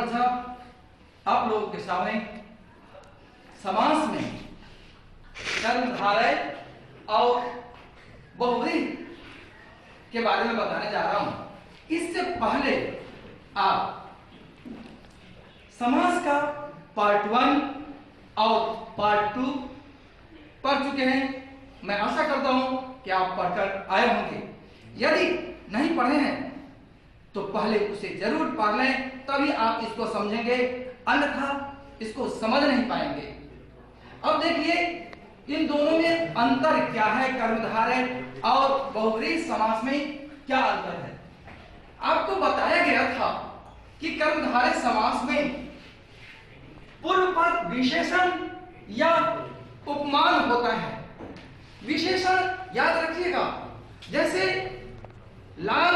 था आप लोगों के सामने समास में कर्मधारय और बहुव्रीहि के बारे में बताने जा रहा हूं। इससे पहले आप समास का पार्ट 1 और पार्ट 2 पढ़ चुके हैं। मैं आशा करता हूं कि आप पढ़कर आए होंगे। यदि नहीं पढ़े हैं तो पहले उसे जरूर पढ़ लें, तभी आप इसको समझेंगे, अन्यथा इसको समझ नहीं पाएंगे। अब देखिए इन दोनों में अंतर क्या है, कर्मधारय और बहुव्रीहि समास में क्या अंतर है। आपको बताया गया था कि कर्मधारय समास में पूर्व पद विशेषण या उपमान होता है। विशेषण याद रखिएगा, जैसे लाल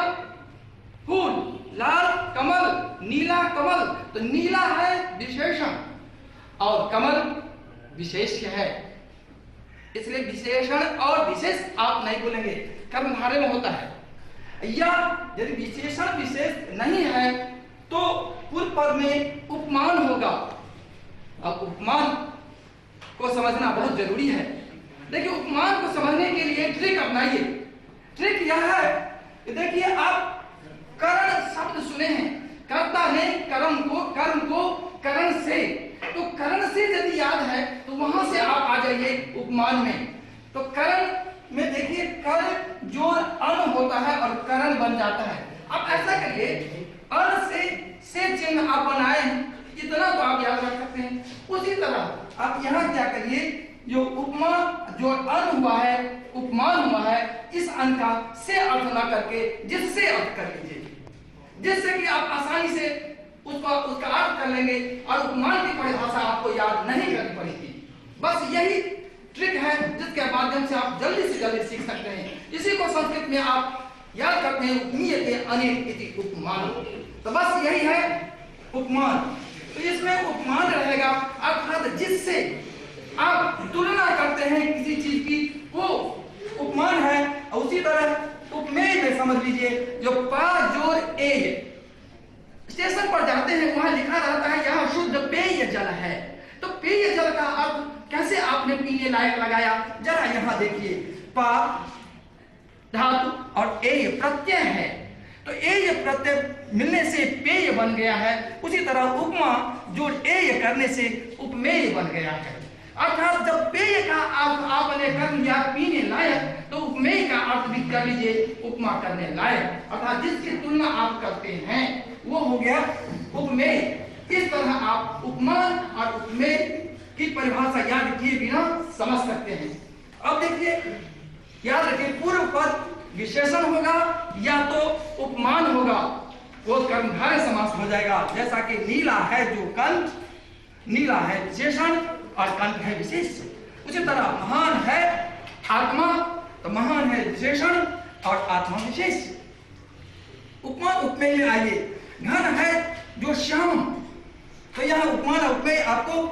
फूल, लाल कमल, नीला कमल, तो नीला है विशेषण और कमल विशेष्य है, इसलिए विशेषण और विशेष आप नहीं बोलेंगे, कर्मधारय में होता है। या यदि विशेषण विशेष नहीं है तो पूर्व पद में उपमान होगा। अब उपमान को समझना बहुत जरूरी है। देखिए उपमान को समझने के लिए ट्रिक अपनाइए। ट्रिक यह है कि देखिए आप करण शब्द सुने हैं, कर्ता ने कर्म को करण से, तो करण से यदि याद है तो वहां से आप आ जाइए उपमान में। तो करण में देखिए कर जोड़ अण होता है और करण बन जाता है। अब ऐसा करिए, अण से चिन्ह आप बनाए, इतना तो आप याद रख सकते हैं। उसी तरह आप यहाँ क्या करिए, जो उपमा जो अण हुआ है, उपमान हुआ है, इस अण का से अर्थ ना करके जिससे अर्थ कर लीजिए, जिससे कि आप आसानी से उसका अर्थ कर लेंगे और उपमान की परिभाषा आपको याद नहीं करनी पड़ेगी। बस यही ट्रिक है जिसके माध्यम से आप जल्दी से जल्दी सीख सकते हैं। इसी को संस्कृत में आप याद करते हैं, उपमीयते अनेन इति उपमान। तो बस यही है उपमान। तो इसमें उपमान रहेगा, अर्थात जिससे आप तुलना करते हैं किसी चीज की, वो उपमान है। और उसी तरह उपमेय में समझ लीजिए, जो पा जोड़ ए, स्टेशन पर जाते हैं वहां लिखा रहता है यहाँ शुद्ध पेय जल है, तो पेय जल का अर्थ कैसे आपने पीने लायक लगाया, जरा यहाँ देखिए, पा धातु और ए प्रत्यय है, तो ए प्रत्यय मिलने से पेय बन गया है। उसी तरह उपमा जोड़ ए करने से उपमेय बन गया है। अर्थात जब पेय का आपने कर लिया पीने लायक, तो उपमेय का अर्थ भी कर लीजिए उपमा करने लायक, अर्थात जिसकी तुलना आप करते हैं वो हो गया उपमेय। इस तरह आप उपमान और उपमेय की परिभाषा याद किए बिना समझ सकते हैं। अब देखिए याद रखिए, पूर्व पद विशेषण होगा या तो उपमान होगा, वो कर्मधारय समास हो जाएगा। जैसा कि नीला है जो कंठ, नीला है विशेषण और कंठ है विशेष। उसी तरह महान है आत्मा, तो महान है विशेषण और आत्मा विशेष। उपमान उपमेय में आइए, घन है जो श्याम, तो यह उपमान उपमेय आपको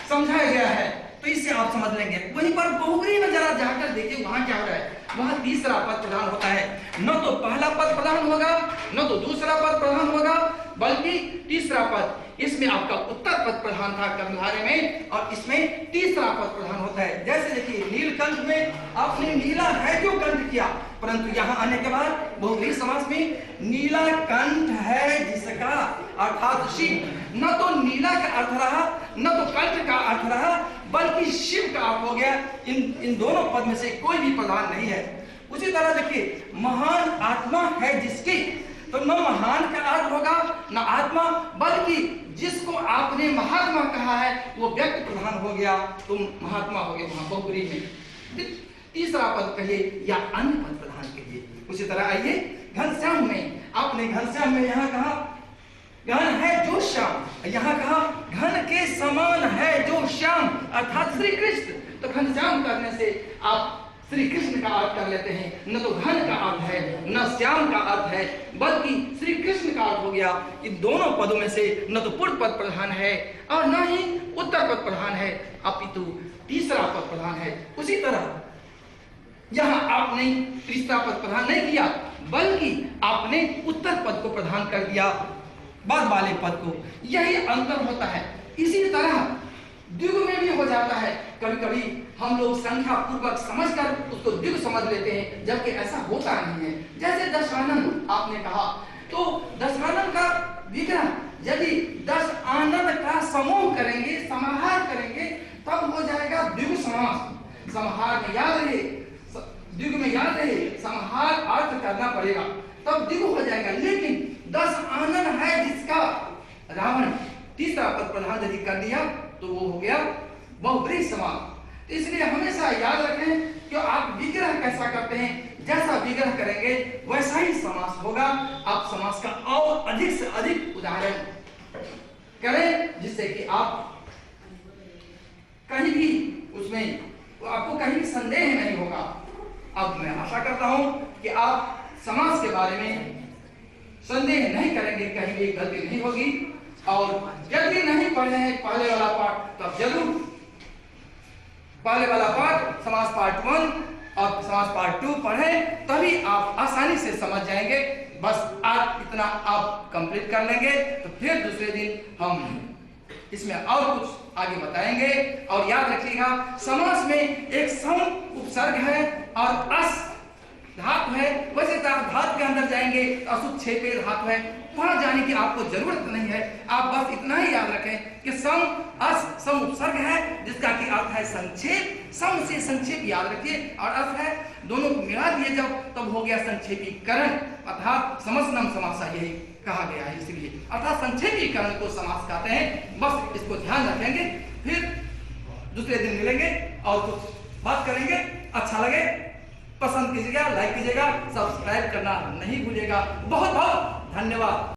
समझाया गया है, तो इससे आप समझ लेंगे। वहीं पर बहुव्रीहि में जरा जाकर देखिए वहां क्या हो रहा है, वहां तीसरा पद प्रधान होता है। न तो पहला पद प्रधान होगा, न तो दूसरा पद प्रधान होगा, बल्कि तीसरा पद। इसमें आपका उत्तर पद प्रधान था कर्मधारय में, और इसमें तीसरा पद प्रधान होता है। जैसे देखिए नीलकंठ में आपने नीला है जो कंठ किया, परंतु यहाँ आने के बाद बहुव्रीहि समास में नीला कंठ है जिसका, अर्थात शिव। न तो नीला का अर्थ रहा, न तो कंठ का अर्थ रहा, बल्कि शिव का अर्थ हो गया। इन दोनों पद में से कोई भी प्रधान नहीं है। उसी तरह देखिए महान आत्मा है जिसकी, तो न महान का अर्थ होगा न आत्मा, बल्कि जिसको आपने महात्मा कहा है वो व्यक्ति प्रधान हो गया, तो महात्मा हो गया वहां बहुव्रीहि में। तीसरा पद कहिए या अन्य पद प्रधान कहिए। उसी तरह आइए घनश्याम में, आपने घनश्याम में यहाँ कहा घन है जो श्याम, यहाँ कहा घन के समान है जो श्याम, अर्थात श्री कृष्ण। तो घनश्याम करने से आप श्री कृष्ण का अर्थ कर लेते हैं। न तो घन का अर्थ है न श्याम का अर्थ है, बल्कि श्री कृष्ण का अर्थ हो गया। इन दोनों पदों में से न तो पूर्व पद प्रधान है और न ही उत्तर पद प्रधान है, अपितु तीसरा पद प्रधान है। उसी तरह यहाँ आपने तीसरा पद प्रधान नहीं किया, बल्कि आपने उत्तर पद को प्रधान कर दिया। बाद वाले पद को, यही अंतर होता है। इसी तरह द्विगु में भी हो जाता है। कभी कभी हम लोग संख्या पूर्वक समझकर उसको द्विगु समझ लेते हैं, जबकि ऐसा होता नहीं है। जैसे दशानन आपने कहा, तो दशानन का विग्रह यदि 10 आनंद का समूह करेंगे, समाहार करेंगे, तब हो जाएगा द्विगु समास। समाहार में याद रहे, द्विगु में याद रहे, समाहार अर्थ करना पड़ेगा, तब द्विगु हो जाएगा। लेकिन 10 आनंद है जिसका रावण तीसरा पद प्रधान यदि कर दिया तो वो हो गया बहुब्रीहि समास। तो इसलिए हमेशा याद रखें कि आप विग्रह कैसा करते हैं, जैसा विग्रह करेंगे वैसा ही समास होगा। आप समास का और अधिक से अधिक उदाहरण करें, जिससे कि आप कहीं भी उसमें आपको कहीं भी संदेह नहीं होगा। अब मैं आशा करता हूं कि आप समास के बारे में संदेह नहीं करेंगे, कहीं भी गलती नहीं होगी। और यदि नहीं पढ़े हैं पहले वाला पाठ, तब जरूर पहले वाला पाठ समास पार्ट 1 और समास पार्ट 2 पढ़ें, तभी आप आसानी से समझ जाएंगे। बस आज इतना आप कंप्लीट कर लेंगे, तो फिर दूसरे दिन हम इसमें और कुछ आगे बताएंगे। और याद रखिएगा, समास में एक सम उपसर्ग है और अस धातु है। वैसे धातु के अंदर जाएंगे तो असुत छेपे धातु है, वहां जाने की आपको जरूरत नहीं है। आप बस इतना ही याद रखें कि सम अस सम उपसर्ग है, जिसका की अर्थ है संक्षेप। सम से संक्षेप याद रखिए, और अस है, दोनों को मिला दिए जब, तब हो गया संक्षेपीकरण, अर्थात समसनम समासा, यही कहा गया है। इसलिए अर्थात संक्षेपीकरण को समास कहते हैं। बस इसको ध्यान रखेंगे, फिर दूसरे दिन मिलेंगे और कुछ बात करेंगे। अच्छा लगे पसंद कीजिएगा, लाइक कीजिएगा, सब्सक्राइब करना नहीं भूलिएगा। बहुत बहुत धन्यवाद।